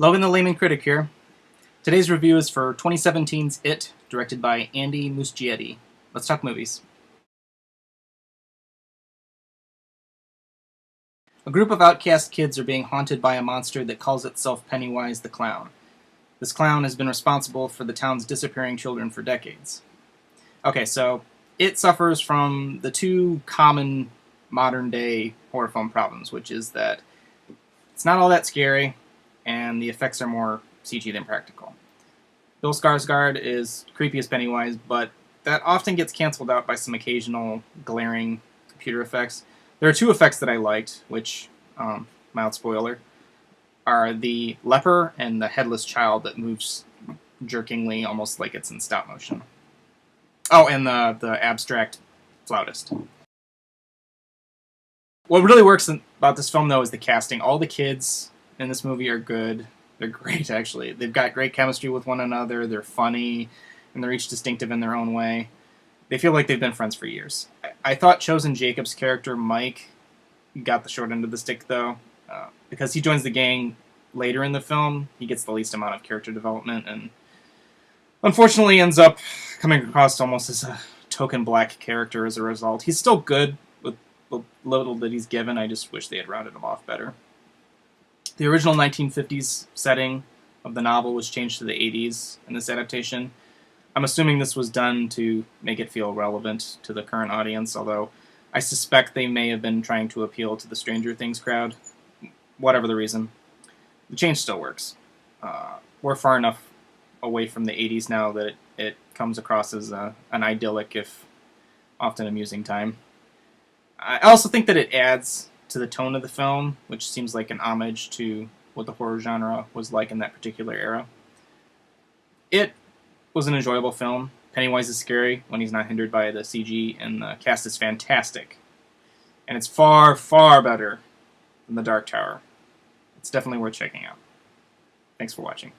Logan the Layman Critic here. Today's review is for 2017's It, directed by Andy Muschietti. Let's talk movies. A group of outcast kids are being haunted by a monster that calls itself Pennywise the Clown. This clown has been responsible for the town's disappearing children for decades. Okay, so It suffers from the two common modern-day horror film problems, which is that it's not all that scary, and the effects are more CG than practical. Bill Skarsgård is creepy as Pennywise, but that often gets canceled out by some occasional glaring computer effects. There are two effects that I liked, which, mild spoiler, are the leper and the headless child that moves jerkingly, almost like it's in stop motion. Oh, and the abstract flautist. What really works about this film, though, is the casting. All the kids in this movie are good. They're great, actually. They've got great chemistry with one another. They're funny, and they're each distinctive in their own way. They feel like they've been friends for years. I thought Chosen Jacob's character, Mike, got the short end of the stick, though. Because he joins the gang later in the film, he gets the least amount of character development, and unfortunately ends up coming across almost as a token black character as a result. He's still good with the little that he's given. I just wish they had rounded him off better. The original 1950s setting of the novel was changed to the 80s in this adaptation. I'm assuming this was done to make it feel relevant to the current audience, although I suspect they may have been trying to appeal to the Stranger Things crowd. Whatever the reason, the change still works. We're far enough away from the 80s now that it comes across as an idyllic, if often amusing time. I also think that it adds to the tone of the film, which seems like an homage to what the horror genre was like in that particular era. It was an enjoyable film. Pennywise is scary when he's not hindered by the CG, and the cast is fantastic. And it's far, far better than The Dark Tower. It's definitely worth checking out. Thanks for watching.